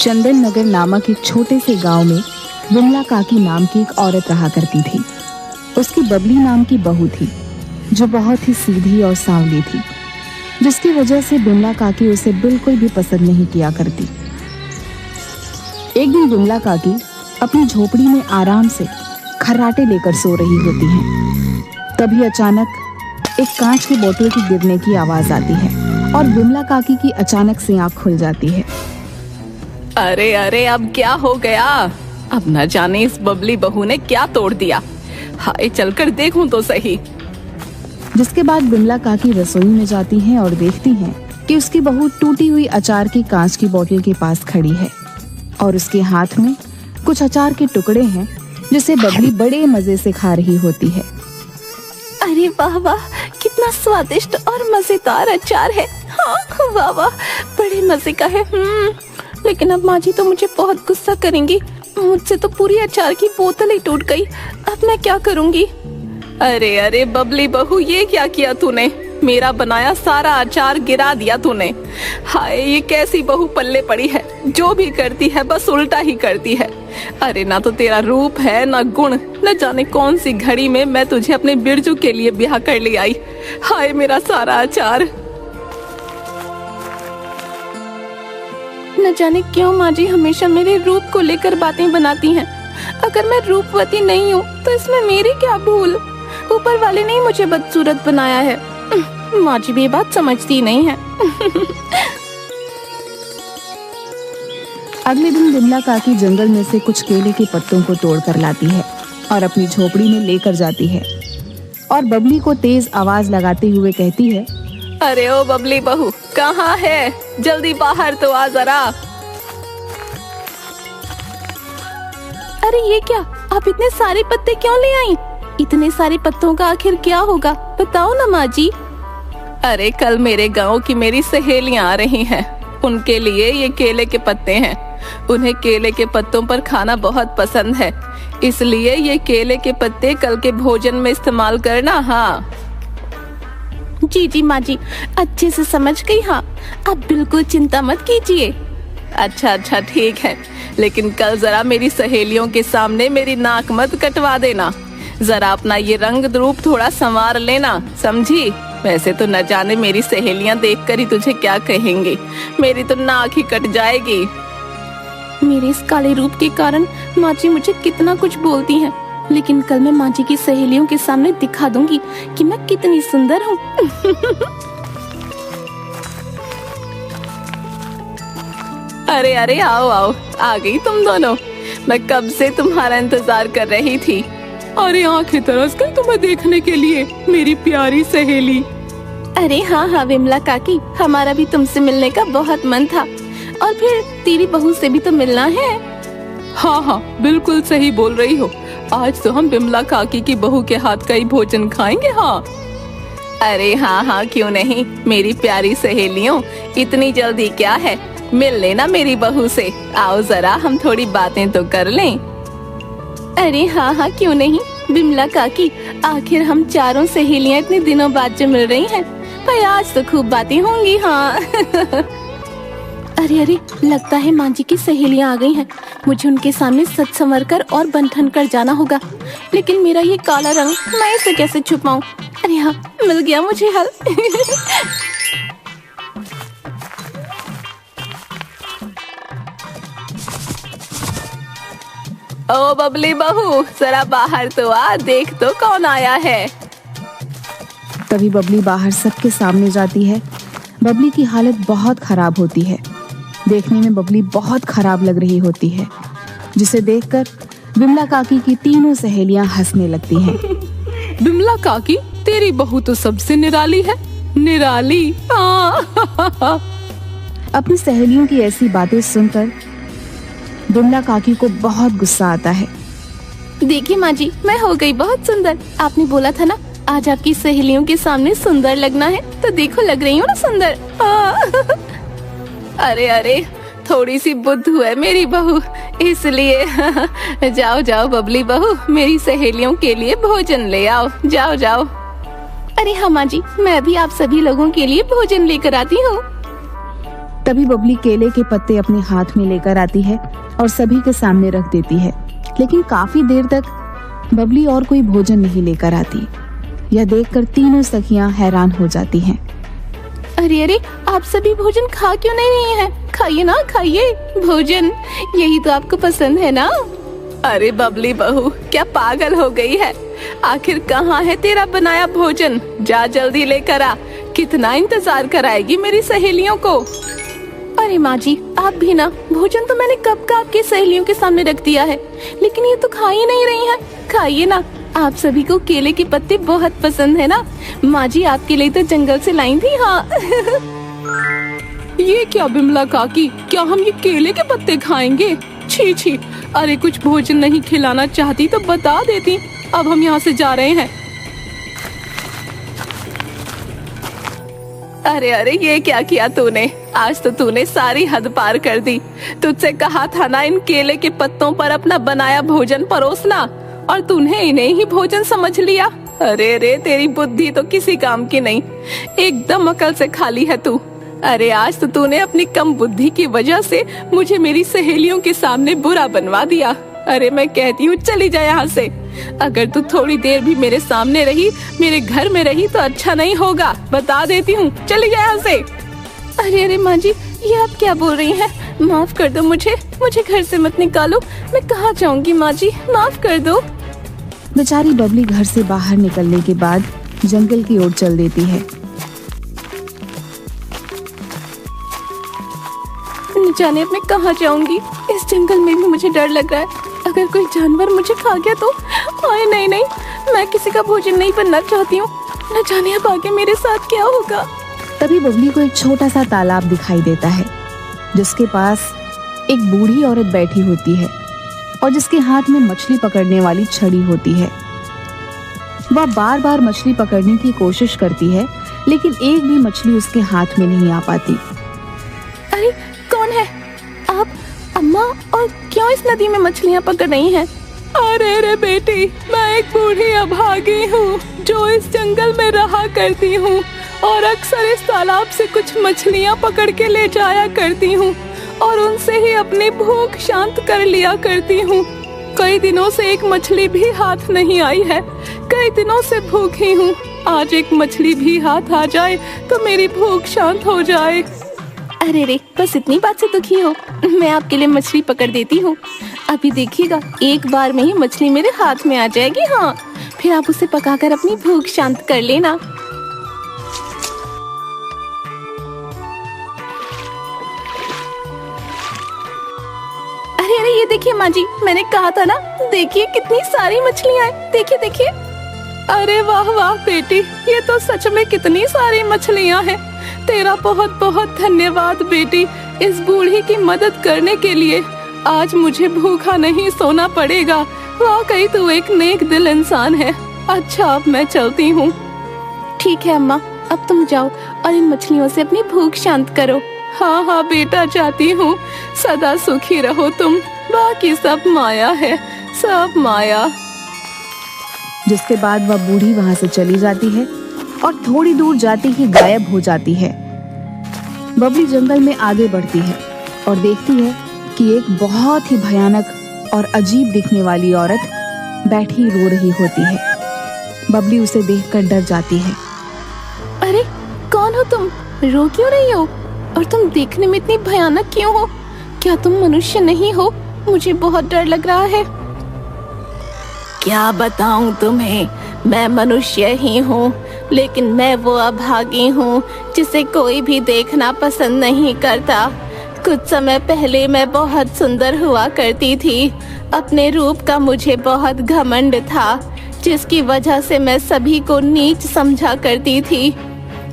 चंदन नगर नामक एक छोटे से गांव में विमला काकी नाम की एक औरत रहा करती थी। उसकी बबली नाम की बहू थी जो बहुत ही सीधी और सांवली थी, जिसकी वजह से विमला काकी उसे बिल्कुल भी पसंद नहीं किया करती। एक दिन विमला काकी अपनी झोपड़ी में आराम से खर्राटे लेकर सो रही होती हैं। तभी अचानक एक कांच की बोतल की गिरने की आवाज आती है और विमला काकी की अचानक से आंख खुल जाती है। अरे अरे, अब क्या हो गया? अब न जाने इस बबली बहू ने क्या तोड़ दिया। हाय, चलकर देखूं तो सही। जिसके बाद विमला काकी रसोई में जाती हैं और देखती हैं कि उसकी बहू टूटी हुई अचार की कांच की बोतल के पास खड़ी है और उसके हाथ में कुछ अचार के टुकड़े हैं जिसे बबली बड़े मजे से खा रही होती है। अरे वाह वाह, कितना स्वादिष्ट और मजेदार अचार है। हाँ, वाह वाह, बड़े मजे का है। लेकिन अब माँ जी तो मुझे बहुत गुस्सा करेंगी। मुझसे तो पूरी अचार की बोतल ही टूट गई। अब मैं क्या करूँगी? अरे अरे बबली बहू, ये क्या किया तूने? मेरा बनाया सारा अचार गिरा दिया तूने। हाय, ये कैसी बहू पल्ले पड़ी है, जो भी करती है बस उल्टा ही करती है। अरे ना तो तेरा रूप है ना गुण, न जाने कौन सी घड़ी में मैं तुझे अपने बिरजू के लिए ब्याह कर ले आई। हाय, मेरा सारा अचार। न जाने क्यों माँ जी हमेशा मेरे रूप को लेकर बातें बनाती हैं। अगर मैं रूपवती नहीं हूँ तो इसमें मेरी क्या भूल? ऊपर वाले ने मुझे बदसूरत बनाया है। माँ जी भी ये बात समझती नहीं है। अगले दिन विमला काकी जंगल में से कुछ केले के पत्तों को तोड़कर लाती है और अपनी झोपड़ी में लेकर जाती है और बबली को तेज आवाज लगाते हुए कहती है, अरे ओ बबली बहू, कहाँ है? जल्दी बाहर तो आ जरा। अरे ये क्या, आप इतने सारे पत्ते क्यों ले आई? इतने सारे पत्तों का आखिर क्या होगा, बताओ ना माँ जी। अरे कल मेरे गांव की मेरी सहेलियां आ रही हैं, उनके लिए ये केले के पत्ते हैं। उन्हें केले के पत्तों पर खाना बहुत पसंद है, इसलिए ये केले के पत्ते कल के भोजन में इस्तेमाल करना। हाँ जी जी माँ जी, अच्छे से समझ गई। हाँ, आप बिल्कुल चिंता मत कीजिए। अच्छा अच्छा ठीक है, लेकिन कल जरा मेरी सहेलियों के सामने मेरी नाक मत कटवा देना। जरा अपना ये रंग रूप थोड़ा संवार लेना, समझी? वैसे तो न जाने मेरी सहेलियां देखकर ही तुझे क्या कहेंगी। मेरी तो नाक ही कट जाएगी। मेरे इस काले रूप के कारण माँ जी मुझे कितना कुछ बोलती हैं, लेकिन कल मैं माँ जी की सहेलियों के सामने दिखा दूंगी कि मैं कितनी सुंदर हूँ। अरे अरे, आओ आओ, आ गई तुम दोनों। मैं कब से तुम्हारा इंतजार कर रही थी। अरे आंखें तरस गई तुम्हें देखने के लिए, मेरी प्यारी सहेली। अरे हाँ हाँ विमला काकी, हमारा भी तुमसे मिलने का बहुत मन था, और फिर तेरी बहू से भी तो मिलना है। हाँ हाँ, बिल्कुल सही बोल रही हो। आज तो हम विमला काकी की बहू के हाथ का ही भोजन खाएंगे। हाँ अरे हाँ हाँ, क्यों नहीं मेरी प्यारी सहेलियों, इतनी जल्दी क्या है, मिल लेना मेरी बहू से। आओ जरा हम थोड़ी बातें तो कर लें। अरे हाँ हाँ, क्यों नहीं विमला काकी, आखिर हम चारों सहेलियां इतने दिनों बाद जो मिल रही हैं, पर आज तो खूब बातें होंगी। हाँ अरे अरे, लगता है माँ जी की सहेलियां आ गई हैं। मुझे उनके सामने सच संवर कर और बंधन कर जाना होगा, लेकिन मेरा ये काला रंग मैं इसे कैसे छुपाऊं? अरे हाँ, मिल गया मुझे हल। ओ बबली बहू, जरा बाहर तो आ, देख तो कौन आया है। तभी बबली बाहर सबके सामने जाती है। बबली की हालत बहुत खराब होती है। देखने में बबली बहुत खराब लग रही होती है, जिसे देखकर विमला काकी की तीनों सहेलियां हंसने लगती हैं। विमला काकी, तेरी बहू तो सबसे निराली है, निराली। अपनी सहेलियों की ऐसी बातें सुनकर विमला काकी को बहुत गुस्सा आता है। देखिए माँ जी, मैं हो गई बहुत सुंदर। आपने बोला था ना आज आपकी सहेलियों के सामने सुंदर लगना है, तो देखो लग रही हूँ ना सुंदर। अरे अरे, थोड़ी सी बुद्धू है मेरी बहू, इसलिए। जाओ जाओ बबली बहू, मेरी सहेलियों के लिए भोजन ले आओ, जाओ जाओ। अरे हाँ माँ जी, मैं भी आप सभी लोगों के लिए भोजन लेकर आती हूँ। तभी बबली केले के पत्ते अपने हाथ में लेकर आती है और सभी के सामने रख देती है। लेकिन काफी देर तक बबली और कोई भोजन नहीं लेकर आती। यह देखकर तीनों सखियां हैरान हो जाती हैं। अरे अरे, आप सभी भोजन खा क्यों नहीं रही हैं? खाइए ना, खाइए भोजन, यही तो आपको पसंद है ना। अरे बबली बहू, क्या पागल हो गई है? आखिर कहाँ है तेरा बनाया भोजन? जा जल्दी लेकर आ। कितना इंतजार कराएगी मेरी सहेलियों को? अरे माँ जी, आप भी ना, भोजन तो मैंने कब का आपकी सहेलियों के सामने रख दिया है, लेकिन ये तो खा ही नहीं रही हैं। खाइए ना, आप सभी को केले के पत्ते बहुत पसंद है ना। माँ जी आपके लिए तो जंगल से लाई थी। हाँ ये क्या बिमला काकी, क्या हम ये केले के पत्ते खाएंगे? छी छी, अरे कुछ भोजन नहीं खिलाना चाहती तो बता देती। अब हम यहाँ से जा रहे हैं। अरे अरे, ये क्या किया तूने? आज तो तूने सारी हद पार कर दी। तुझसे कहा था ना इन केले के पत्तों पर अपना बनाया भोजन परोसना, और तूने इन्हें ही भोजन समझ लिया। अरे अरे, तेरी बुद्धि तो किसी काम की नहीं, एकदम अकल से खाली है तू। अरे आज तो तूने अपनी कम बुद्धि की वजह से मुझे मेरी सहेलियों के सामने बुरा बनवा दिया। अरे मैं कहती हूँ चली जा यहाँ से। अगर तू थोड़ी देर भी मेरे सामने रही, मेरे घर में रही तो अच्छा नहीं होगा, बता देती हूँ। चली जा यहाँ से। अरे अरे माँ जी, ये आप क्या बोल रही हैं? माफ कर दो मुझे घर से मत निकालो। मैं कहाँ जाऊंगी माँ जी, माफ कर दो। बेचारी बबली घर से बाहर निकलने के बाद जंगल की ओर चल देती है। न जाने अब मैं कहाँ जाऊंगी। इस जंगल में भी मुझे डर लग रहा है, अगर कोई जानवर मुझे खा गया तो। हाय नहीं नहीं, मैं किसी का भोजन नहीं बनना चाहती हूँ। न जाने अब आगे मेरे साथ क्या होगा। तभी बबली को एक छोटा सा तालाब दिखाई देता है, जिसके पास एक बूढ़ी औरत बैठी होती है और जिसके हाथ में मछली पकड़ने वाली छड़ी होती है। वह बार बार मछली पकड़ने की कोशिश करती है, लेकिन एक भी मछली उसके हाथ में नहीं आ पाती। अरे कौन है आप? अम्मा, और क्यों इस नदी में मछलियाँ पकड़ रही हैं? अरे रे बेटी, मैं एक बूढ़ी अभागी हूँ जो इस जंगल में रहा करती हूँ और अक्सर इस तालाब से कुछ मछलियाँ पकड़ के ले जाया करती हूँ और उनसे ही अपनी भूख शांत कर लिया करती हूँ। कई दिनों से एक मछली भी हाथ नहीं आई है, कई दिनों से भूखी हूँ। आज एक मछली भी हाथ आ जाए तो मेरी भूख शांत हो जाए। अरे रे, बस इतनी बात से दुखी हो? मैं आपके लिए मछली पकड़ देती हूँ। अभी देखिएगा, एक बार में ही मछली मेरे हाथ में आ जाएगी। हाँ, फिर आप उसे पकाकर अपनी भूख शांत कर लेना। अरे अरे, ये देखिए माँ जी, मैंने कहा था ना, देखिए कितनी सारी मछलियाँ हैं। देखिए देखिए। अरे वाह वाह बेटी, ये तो सच में कितनी सारी मछलियाँ हैं। तेरा बहुत बहुत धन्यवाद बेटी, इस बूढ़ी की मदद करने के लिए। आज मुझे भूखा नहीं सोना पड़ेगा। वाकई तू एक नेक दिल इंसान है। अच्छा, अब मैं चलती हूँ। ठीक है अम्मा, अब तुम जाओ और इन मछलियों से अपनी भूख शांत करो। हाँ हाँ बेटा, जाती हूँ। सदा सुखी रहो तुम, बाकी सब माया है, सब माया। जिसके बाद वह बूढ़ी वहां से चली जाती है और थोड़ी दूर जाती ही गायब हो जाती है। बबली जंगल में आगे बढ़ती है और देखती है कि एक बहुत ही भयानक और अजीब दिखने वाली औरत बैठी रो रही होती है। बबली उसे देखकर डर जाती है। अरे कौन हो तुम? रो क्यों रही हो? और तुम देखने में इतनी भयानक क्यों हो? क्या तुम मनुष्य नहीं हो? मुझे बहुत डर लग रहा है। क्या बताऊं तुम्हें, मैं मनुष्य ही हूँ, लेकिन मैं वो अभागी हूँ जिसे कोई भी देखना पसंद नहीं करता। कुछ समय पहले मैं बहुत सुंदर हुआ करती थी। अपने रूप का मुझे बहुत घमंड था, जिसकी वजह से मैं सभी को नीच समझा करती थी।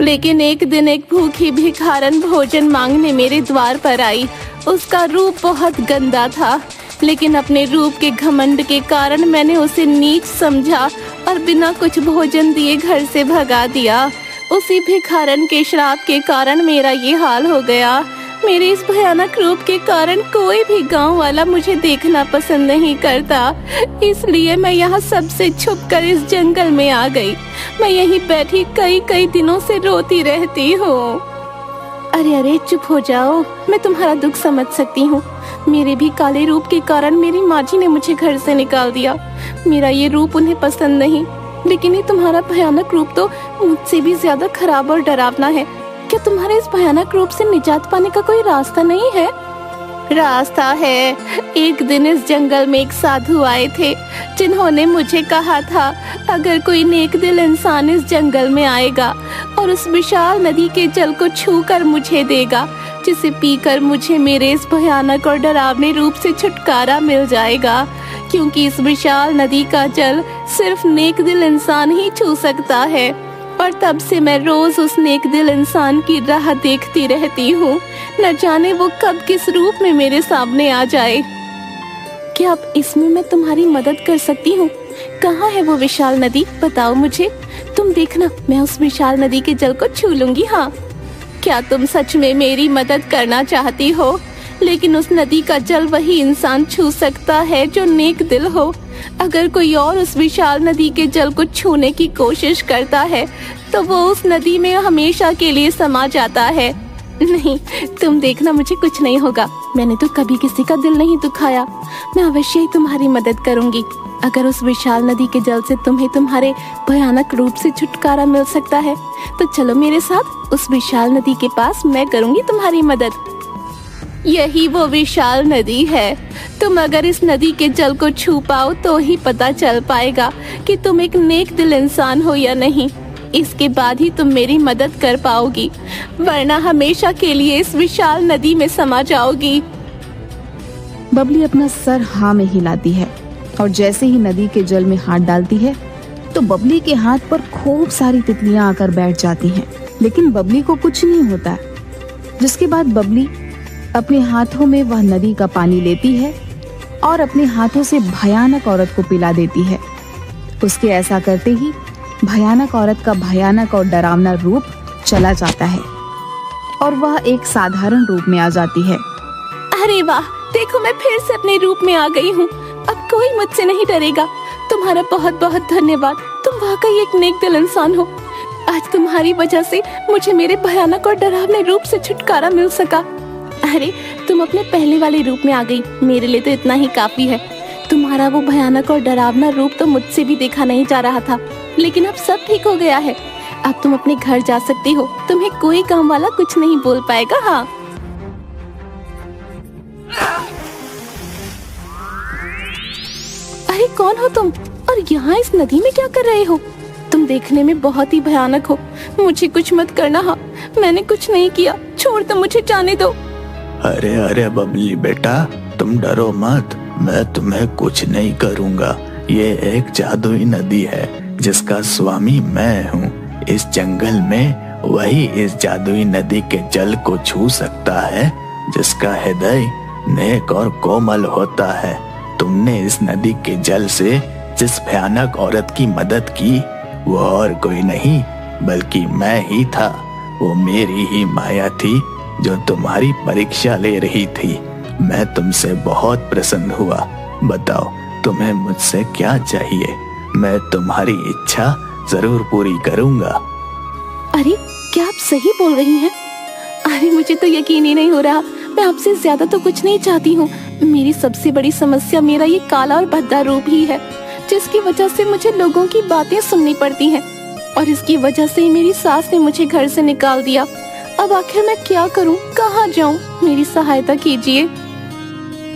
लेकिन एक दिन एक भूखी भिखारन भोजन मांगने मेरे द्वार पर आई। उसका रूप बहुत गंदा था, लेकिन अपने रूप के घमंड के कारण मैंने उसे नीच समझा और बिना कुछ भोजन दिए घर से भगा दिया। उसी भिखारन के श्राप के कारण मेरा ये हाल हो गया। मेरे इस भयानक रूप के कारण कोई भी गांव वाला मुझे देखना पसंद नहीं करता, इसलिए मैं यहाँ सबसे छुपकर इस जंगल में आ गई। मैं यहीं बैठी कई कई दिनों से रोती रहती हूँ। अरे अरे चुप हो जाओ, मैं तुम्हारा दुख समझ सकती हूँ। मेरे भी काले रूप के कारण मेरी माँ जी ने मुझे घर से निकाल दिया। मेरा ये रूप उन्हें पसंद नहीं, लेकिन ये तुम्हारा भयानक रूप तो मुझसे भी ज्यादा खराब और डरावना है। क्या तुम्हारे इस भयानक रूप से निजात पाने का कोई रास्ता नहीं है? रास्ता है। एक दिन इस जंगल में एक साधु आए थे, जिन्होंने मुझे कहा था अगर कोई नेक दिल इंसान इस जंगल में आएगा और उस विशाल नदी के जल को छूकर मुझे देगा, जिसे पीकर मुझे मेरे इस भयानक और डरावने रूप से छुटकारा मिल जाएगा, क्योंकि इस विशाल नदी का जल सिर्फ नेक दिल इंसान ही छू सकता है। और तब से मैं रोज उस नेक दिल इंसान की राह देखती रहती हूँ, न जाने वो कब किस रूप में मेरे सामने आ जाए। क्या अब इसमें मैं तुम्हारी मदद कर सकती हूँ? कहाँ है वो विशाल नदी, बताओ मुझे। तुम देखना, मैं उस विशाल नदी के जल को छू लूंगी। हाँ, क्या तुम सच में मेरी मदद करना चाहती हो? लेकिन उस नदी का जल वही इंसान छू सकता है जो नेक दिल हो। अगर कोई और उस विशाल नदी के जल को छूने की कोशिश करता है तो वो उस नदी में हमेशा के लिए समा जाता है। नहीं, तुम देखना, मुझे कुछ नहीं होगा। मैंने तो कभी किसी का दिल नहीं दुखाया। मैं अवश्य ही तुम्हारी मदद करूंगी। अगर उस विशाल नदी के जल से तुम्हें तुम्हारे भयानक रूप से छुटकारा मिल सकता है तो चलो मेरे साथ उस विशाल नदी के पास, मैं करूंगी तुम्हारी मदद। यही वो विशाल नदी है। तुम अगर इस नदी के जल को छू पाओ तो ही पता चल पाएगा कि तुम एक नेक दिल इंसान हो या नहीं। इसके बाद ही तुम मेरी मदद कर पाओगी, वरना हमेशा के लिए इस विशाल नदी में समा जाओगी। बबली अपना सर हाँ में हिलाती है और जैसे ही नदी के जल में हाथ डालती है तो बबली के हाथ पर खूब सारी तितलियां आकर बैठ जाती हैं, लेकिन बबली को कुछ नहीं होता। जिसके बाद बबली अपने हाथों में वह नदी का पानी लेती है और अपने हाथों से भयानक औरत को पिला देती है। उसके ऐसा करते ही भयानक औरत का भयानक और डरावना रूप चला जाता है और वह एक साधारण रूप में आ जाती है। अरे वाह, देखो मैं फिर से अपने रूप में आ गई हूँ। अब कोई मुझसे नहीं डरेगा। तुम्हारा बहुत बहुत धन्यवाद। तुम वाकई एक नेक दिल इंसान हो। आज तुम्हारी वजह से मुझे मेरे भयानक और डरावने रूप से छुटकारा मिल सका। अरे, तुम अपने पहले वाले रूप में आ गई, मेरे लिए तो इतना ही काफी है। तुम्हारा वो भयानक और डरावना रूप तो मुझसे भी देखा नहीं जा रहा था, लेकिन अब सब ठीक हो गया है। अब तुम अपने घर जा सकती हो। तुम्हें कोई काम वाला कुछ नहीं बोल पाएगा। हाँ, अरे कौन हो तुम और यहाँ इस नदी में क्या कर रहे हो? तुम देखने में बहुत ही भयानक हो। मुझे कुछ मत करना। हाँ, मैंने कुछ नहीं किया, छोड़ दो, मुझे जाने दो। अरे अरे बबली बेटा, तुम डरो मत, मैं तुम्हें कुछ नहीं करूँगा। ये एक जादुई नदी है जिसका स्वामी मैं हूँ। इस जंगल में वही इस जादुई नदी के जल को छू सकता है जिसका हृदय नेक और कोमल होता है। तुमने इस नदी के जल से जिस भयानक औरत की मदद की वो और कोई नहीं बल्कि मैं ही था। वो मेरी ही माया थी जो तुम्हारी परीक्षा ले रही थी। मैं तुमसे बहुत प्रसन्न हुआ। बताओ तुम्हें मुझसे क्या चाहिए? मैं तुम्हारी इच्छा जरूर पूरी करूंगा। अरे, क्या आप सही बोल रही हैं? अरे, मुझे तो यकीन ही नहीं हो रहा। मैं आपसे ज्यादा तो कुछ नहीं चाहती हूँ। मेरी सबसे बड़ी समस्या मेरा ये काला और भद्दा रूप ही है, जिसकी वजह से मुझे लोगों की बातें सुननी पड़ती हैं और इसकी वजह से मेरी सास ने मुझे घर से निकाल दिया। अब आखिर मैं क्या करूं, कहाँ जाऊं? मेरी सहायता कीजिए।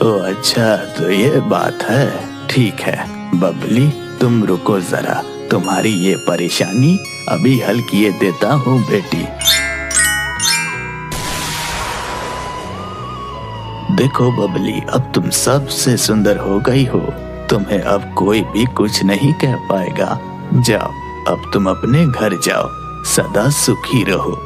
ओह अच्छा, तो ये बात है। ठीक है बबली, तुम रुको जरा, तुम्हारी ये परेशानी अभी हल किए देता हूँ बेटी। देखो बबली, अब तुम सबसे सुंदर हो गई हो। तुम्हें अब कोई भी कुछ नहीं कह पाएगा। जाओ, अब तुम अपने घर जाओ, सदा सुखी रहो।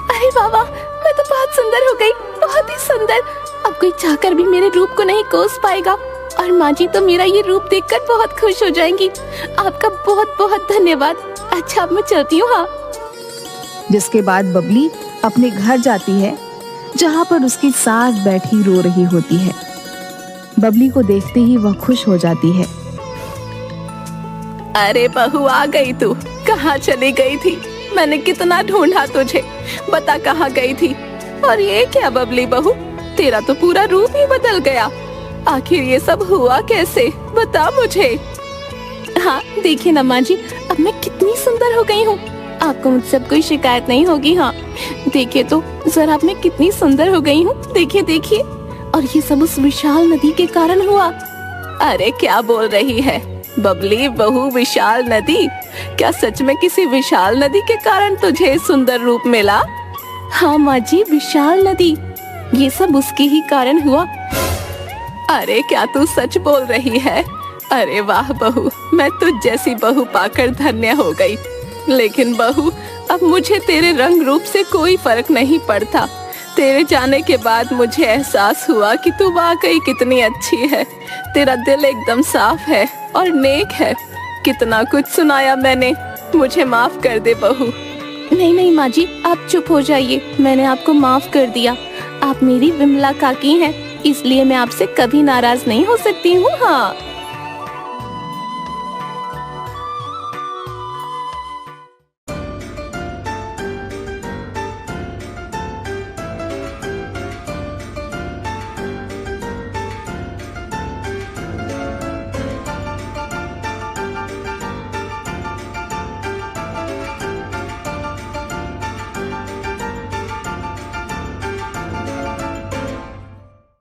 अरे बाबा, मैं तो बहुत सुंदर हो गई, बहुत ही सुंदर। अब कोई चाहकर भी मेरे रूप को नहीं कोस पाएगा और माँ जी तो मेरा ये रूप देखकर बहुत खुश हो जाएंगी। आपका बहुत बहुत धन्यवाद। अच्छा, अब मैं चलती हूँ। हाँ। जिसके बाद बबली अपने घर जाती है, जहाँ पर उसकी सास बैठी रो रही होती है। बबली को देखते ही वह खुश हो जाती है। अरे बहू, आ गई तू। कहाँ चली गई थी? मैंने कितना ढूंढा तुझे, बता कहाँ गई थी? और ये क्या बबली बहू, तेरा तो पूरा रूप ही बदल गया। आखिर ये सब हुआ कैसे, बता मुझे। हाँ देखिए ना माँ जी, अब मैं कितनी सुंदर हो गई हूँ। आपको मुझसे अब कोई शिकायत नहीं होगी। हाँ देखिए तो जरा, अब मैं कितनी सुंदर हो गई हूँ, देखिए देखिए। और ये सब उस विशाल नदी के कारण हुआ। अरे क्या बोल रही है बबली बहू, विशाल नदी? क्या सच में किसी विशाल नदी के कारण तुझे सुंदर रूप मिला? हाँ माँ जी, विशाल नदी, ये सब उसके ही कारण हुआ। अरे क्या तू सच बोल रही है? अरे वाह बहू, मैं तुझ जैसी बहू पाकर धन्य हो गई। लेकिन बहू, अब मुझे तेरे रंग रूप से कोई फर्क नहीं पड़ता। तेरे जाने के बाद मुझे एहसास हुआ कि तू वाकई कितनी अच्छी है। तेरा दिल एकदम साफ है और नेक है। कितना कुछ सुनाया मैंने, मुझे माफ कर दे बहू। नहीं नहीं माँ जी, आप चुप हो जाइए, मैंने आपको माफ कर दिया। आप मेरी विमला काकी हैं, इसलिए मैं आपसे कभी नाराज नहीं हो सकती हूँ। हाँ